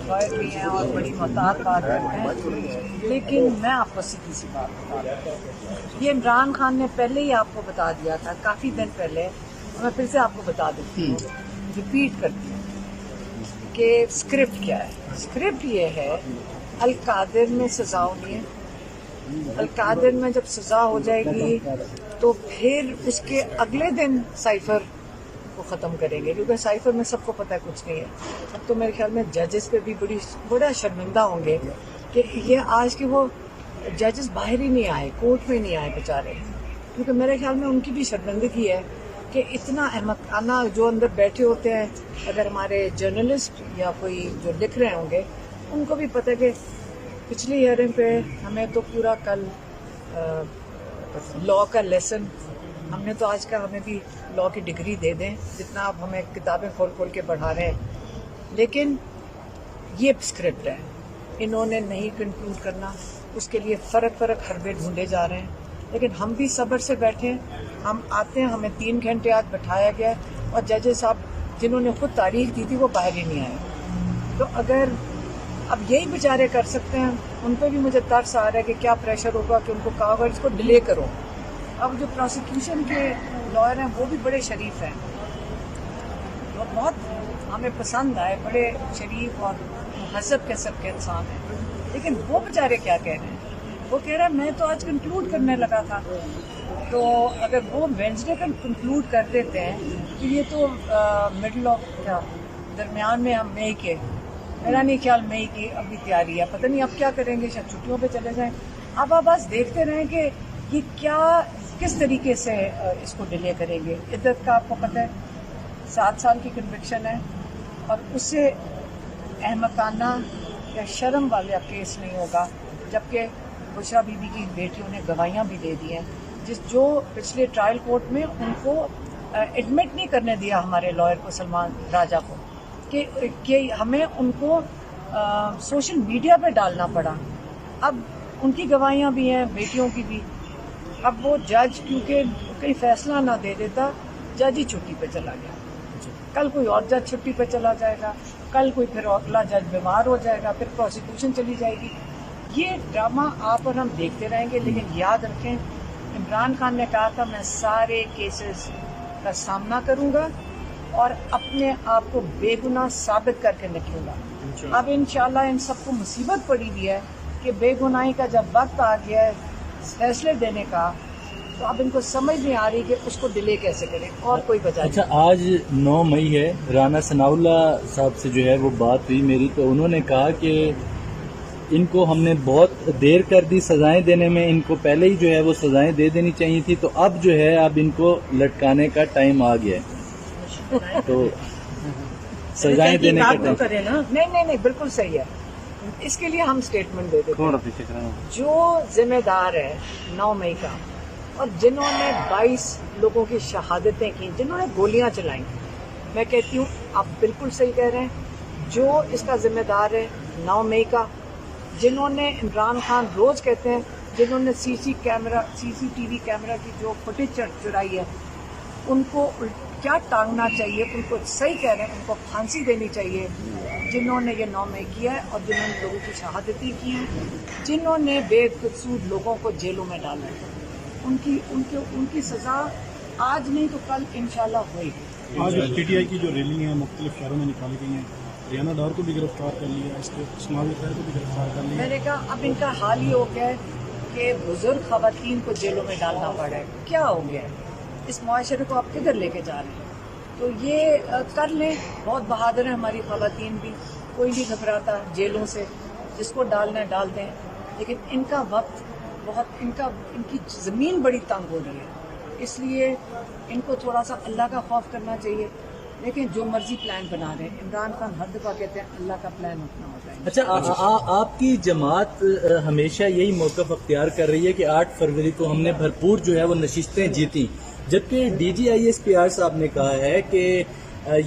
Lawyer بھی ہیں اور بڑی محتاط بات کرتے ہیں، لیکن میں آپ کو سیدھی سی بات بتا رہی ہوں، یہ عمران خان نے پہلے ہی آپ کو بتا دیا تھا کافی دن پہلے، میں پھر سے آپ کو بتا دیتی ہوں، ریپیٹ کرتی ہوں کہ اسکرپٹ کیا ہے۔ اسکرپٹ یہ ہے القادر میں سزا ہونی ہے، القادر میں جب سزا ہو جائے گی تو پھر اس کے اگلے دن سائفر کو ختم کریں گے، کیونکہ سائفر میں سب کو پتہ ہے کچھ نہیں ہے۔ اب تو میرے خیال میں ججز پہ بھی بڑا شرمندہ ہوں گے کہ یہ آج کے وہ ججز باہر ہی نہیں آئے، کورٹ میں نہیں آئے بیچارے، کیونکہ میرے خیال میں ان کی بھی شرمندگی ہے کہ اتنا احمقانہ جو اندر بیٹھے ہوتے ہیں۔ اگر ہمارے جرنلسٹ یا کوئی جو لکھ رہے ہوں گے ان کو بھی پتہ ہے کہ پچھلی ہیئرنگ پہ ہمیں تو پورا کل لاء کا لیسن ہم نے تو آج کا ہمیں بھی لاء کی ڈگری دے دیں جتنا آپ ہمیں کتابیں کھول کھول کے پڑھا رہے ہیں، لیکن یہ اسکرپٹ ہے، انہوں نے نہیں کنکلوڈ کرنا، اس کے لیے فرق حربے ڈھونڈے جا رہے ہیں، لیکن ہم بھی صبر سے بیٹھے، ہم آتے ہیں، ہمیں 3 گھنٹے آج بٹھایا گیا اور ججز صاحب جنہوں نے خود تاریخ دی تھی وہ باہر ہی نہیں آئے۔ تو اگر اب یہی بیچارے کر سکتے ہیں، ان پہ بھی مجھے ترس آ رہا ہے کہ کیا پریشر ہوگا کہ ان کو کہا ہوگا اس کو ڈیلے کرو۔ اب جو پروسیکیوشن کے لائر ہیں وہ بھی بڑے شریف ہیں، وہ بہت ہمیں پسند آئے، بڑے شریف اور مہذب قسم کے انسان ہیں، لیکن وہ بیچارے کیا کہہ رہے ہیں؟ وہ کہہ رہا ہے میں تو آج کنکلوڈ کرنے لگا تھا، تو اگر وہ وینسڈے کا کنکلوڈ کر دیتے ہیں تو یہ تو مڈل آف درمیان میں ہم مئی کے، میرا نہیں خیال مئی کی ابھی تیاری ہے، پتہ نہیں اب کیا کریں گے، شاید چھٹیوں پہ چلے جائیں۔ اب آپ بس دیکھتے رہیں کہ یہ کس طریقے سے اس کو ڈیلے کریں گے۔ عدت کا آپ کو پتہ ہے 7 سال کی کنوکشن ہے اور اس سے احمقانہ یا شرم والا کیس نہیں ہوگا، جبکہ بشرا بی بی کی بیٹیوں نے گواہیاں بھی دے دی ہیں، جو پچھلے ٹرائل کورٹ میں ان کو ایڈمٹ نہیں کرنے دیا ہمارے لائر کو، سلمان راجہ کو، کہ ہمیں ان کو سوشل میڈیا پہ ڈالنا پڑا۔ اب ان کی گواہیاں بھی ہیں، بیٹیوں کی بھی۔ اب وہ جج کیونکہ کہیں فیصلہ نہ دے دیتا، جج ہی چھٹی پہ چلا گیا، کل کوئی اور جج چھٹی پہ چلا جائے گا، کل کوئی پھر اگلا جج بیمار ہو جائے گا، پھر پروسیکیوشن چلی جائے گی۔ یہ ڈرامہ آپ اور ہم دیکھتے رہیں گے، لیکن یاد رکھیں عمران خان نے کہا تھا میں سارے کیسز کا سامنا کروں گا اور اپنے آپ کو بے گناہ ثابت کر کے نکلوں گا۔ اب انشاءاللہ ان سب کو مصیبت پڑی ہوئی ہے کہ بے گناہی کا جب وقت آ گیا ہے فیصلے دینے کا، تو اب ان کو سمجھ نہیں آ رہی کہ اس کو ڈیلے کیسے کریں، اور کوئی وجہ نہیں۔ اچھا، آج 9 مئی ہے، رانا ثناء اللہ صاحب سے جو ہے وہ بات ہوئی میری، تو انہوں نے کہا کہ ان کو ہم نے بہت دیر کر دی سزائیں دینے میں، ان کو پہلے ہی جو ہے وہ سزائیں دے دینی چاہیے تھی، تو اب جو ہے اب ان کو لٹکانے کا ٹائم آ گیا ہے، تو سزائیں دینے کا ٹائم۔ نہیں بالکل صحیح ہے، اس کے لیے ہم اسٹیٹمنٹ دے دیتے ہیں۔ جو ذمہ دار ہے 9 مئی کا، اور جنہوں نے 22 لوگوں کی شہادتیں کی، جنہوں نے گولیاں چلائیں، میں کہتی ہوں آپ بالکل صحیح کہہ رہے ہیں، جو اس کا ذمہ دار ہے 9 مئی کا، جنہوں نے عمران خان روز کہتے ہیں جنہوں نے سی سی ٹی وی کیمرہ کی جو فوٹیج چرائی ہے، ان کو کیا ٹانگنا چاہیے، ان کو صحیح کہہ رہے ہیں، ان کو پھانسی دینی چاہیے جنہوں نے یہ 9 مئی کیا ہے اور جنہوں نے لوگوں کی شہادتیں کی ہیں، جنہوں نے بے قصور لوگوں کو جیلوں میں ڈالا ہے، ان کی سزا آج نہیں تو کل انشاءاللہ ہوئے گی۔ آج پی ٹی آئی کی جو ریلی ہیں مختلف شہروں میں نکالی گئی ہیں، ریانہ ڈار کو بھی گرفتار کر لیا، اس کے اسماعیل خیر کو بھی گرفتار کر لیا۔ میں نے کہا اب ان کا حال ہی ہو گیا ہے کہ بزرگ خواتین کو جیلوں میں ڈالنا پڑا ہے، کیا ہو گیا ہے؟ اس معاشرے کو آپ کدھر لے کے جا رہے ہیں؟ تو یہ کر لیں، بہت بہادر ہیں ہماری خواتین بھی، کوئی نہیں گھبراتا جیلوں سے، جس کو ڈالنا ہے ڈال دیں، لیکن ان کا وقت بہت، ان کی زمین بڑی تنگ ہو رہی ہے، اس لیے ان کو تھوڑا سا اللہ کا خوف کرنا چاہیے، لیکن جو مرضی پلان بنا رہے ہیں، عمران خان ہر دفعہ کہتے ہیں اللہ کا پلان اپنا ہوتا ہے۔ اچھا، آپ کی جماعت ہمیشہ یہی موقف اختیار کر رہی ہے کہ 8 فروری کو ہم نے بھرپور جو ہے وہ نشستیں جیتی، جبکہ D G I S P R صاحب نے کہا ہے کہ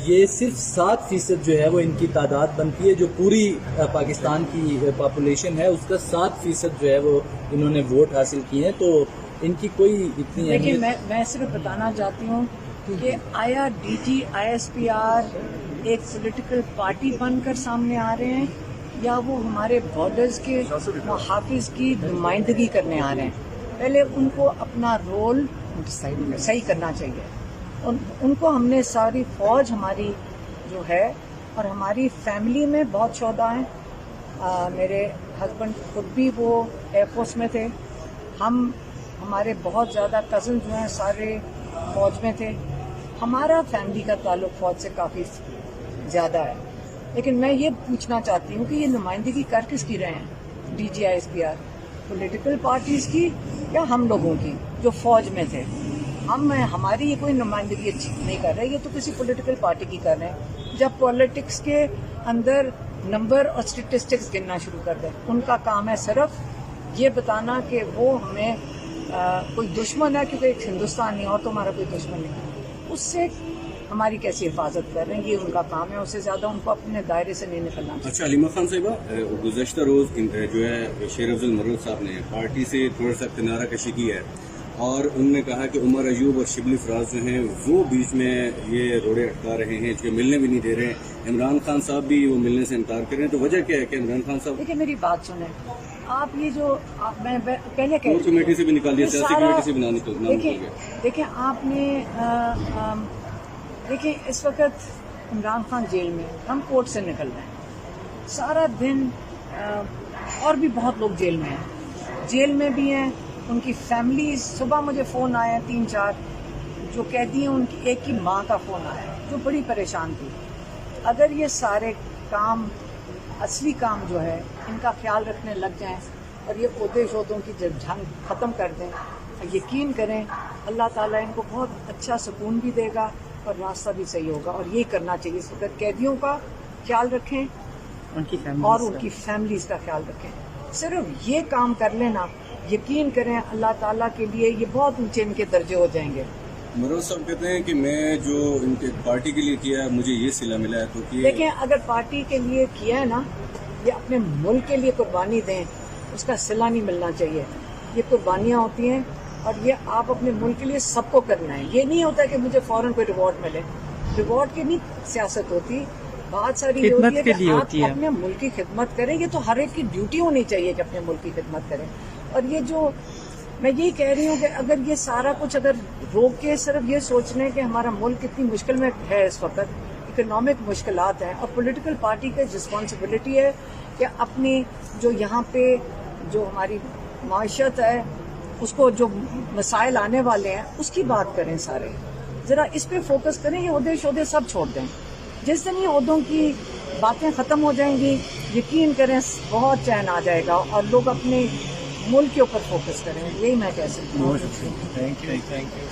یہ صرف 7% جو ہے وہ ان کی تعداد بنتی ہے، جو پوری پاکستان کی پاپولیشن ہے اس کا 7% جو ہے وہ انہوں نے ووٹ حاصل کیے ہیں، تو ان کی کوئی اتنی لیکن میں صرف بتانا چاہتی ہوں کہ آیا DGISPR ایک پولیٹیکل پارٹی بن کر سامنے آ رہے ہیں یا وہ ہمارے بارڈرز کے محافظ کی نمائندگی کرنے آ رہے ہیں. پہلے ان کو اپنا رول صحیح کرنا چاہیے. ان کو ہم نے ساری فوج ہماری جو ہے اور ہماری فیملی میں بہت شہداء ہیں. میرے ہسبینڈ خود بھی وہ ایئر فورس میں تھے. ہمارے بہت زیادہ کزن جو ہیں سارے فوج میں تھے. ہمارا فیملی کا تعلق فوج سے کافی زیادہ ہے. لیکن میں یہ پوچھنا چاہتی ہوں کہ یہ نمائندگی کر کس کی رہے ہیں DGISPR؟ پولیٹیکل پارٹیز کی یا ہم لوگوں کی جو فوج میں تھے؟ ہماری یہ کوئی نمائندگی اچھی نہیں کر رہے, یہ تو کسی پولیٹیکل پارٹی کی کر رہے ہیں. جب پالیٹکس کے اندر نمبر اور اسٹیٹسٹکس گننا شروع کر دیں, ان کا کام ہے صرف یہ بتانا کہ وہ ہمیں کوئی دشمن ہے کیونکہ ایک ہندوستان نہیں اور تو ہمارا کوئی دشمن نہیں, اس سے ہماری کیسی حفاظت کر رہے ہیں, یہ ان کا کام ہے. اس سے زیادہ ان کو اپنے دائرے سے نہیں نکلنا چاہیے. اچھا حلیمہ خان صاحبہ, گزشتہ روز جو ہے شیر افضل مرود صاحب نے پارٹی سے تھوڑا سا کنارہ کشی کی ہے اور انہوں نے کہا کہ عمر ایوب اور شبلی فراز جو ہیں وہ بیچ میں یہ روڑے اٹکا رہے ہیں, جو ملنے بھی نہیں دے رہے ہیں. عمران خان صاحب بھی وہ ملنے سے انکار کر رہے ہیں, تو وجہ کیا ہے کہ عمران خان صاحب؟ دیکھیں میری بات سنیں آپ, یہ جو میں پہلے کور کمیٹی سے بھی نکال دیا, سیاسی کمیٹی سے بھی نام نکل گیا. دیکھیں آپ نے دیکھیں اس وقت عمران خان جیل میں, ہم کورٹ سے نکل رہے ہیں سارا دن, اور بھی بہت لوگ جیل میں ہیں, جیل میں بھی ہیں ان کی فیملیز. صبح مجھے فون آیا 3-4 جو قیدی ہیں, ان کی ایک کی ماں کا فون آیا جو بڑی پریشان تھی. اگر یہ سارے کام اصلی کام جو ہے ان کا خیال رکھنے لگ جائیں اور یہ عہدے شہدوں کی جنگ ختم کر دیں, یقین کریں اللہ تعالیٰ ان کو بہت اچھا سکون بھی دے گا اور راستہ بھی صحیح ہوگا. اور یہ کرنا چاہیے, اس وقت قیدیوں کا خیال رکھیں اور ان کی فیملیز کا خیال رکھیں. صرف یہ کام کر لینا, یقین کریں اللہ تعالیٰ کے لیے یہ بہت اونچے ان کے درجے ہو جائیں گے. مرود صاحب کہتے ہیں کہ میں جو ان کے پارٹی کے لیے کیا ہے مجھے یہ صلہ ملا ہے. تو دیکھیں اگر پارٹی کے لیے کیا ہے نا, یہ اپنے ملک کے لیے قربانی دیں, اس کا صلہ نہیں ملنا چاہیے. یہ قربانیاں ہوتی ہیں اور یہ آپ اپنے ملک کے لیے سب کو کرنا ہے. یہ نہیں ہوتا کہ مجھے فوراً کوئی ریوارڈ ملے. ریوارڈ کی نہیں سیاست ہوتی, بات ساری یہ ہوتی ہے کہ آپ اپنے ملک کی خدمت کریں. یہ تو ہر ایک کی ڈیوٹی ہونی چاہیے کہ اپنے ملک کی خدمت کریں. اور یہ جو میں یہی کہہ رہی ہوں کہ اگر یہ سارا کچھ اگر روک کے صرف یہ سوچ لیں کہ ہمارا ملک کتنی مشکل میں ہے, اس وقت اکنامک مشکلات ہیں, اور پولیٹیکل پارٹی کی رسپانسبلٹی ہے کہ اپنی جو یہاں پہ جو ہماری معیشت ہے اس کو جو مسائل آنے والے ہیں اس کی بات کریں. سارے ذرا اس پہ فوکس کریں. یہ عہدے شہدے سب چھوڑ دیں. جس دن یہ عہدوں کی باتیں ختم ہو جائیں گی, یقین کریں بہت چین آ جائے گا اور لوگ اپنے ملک کے اوپر فوکس کریں. یہی میں کہہ سکتی ہوں. Thank you.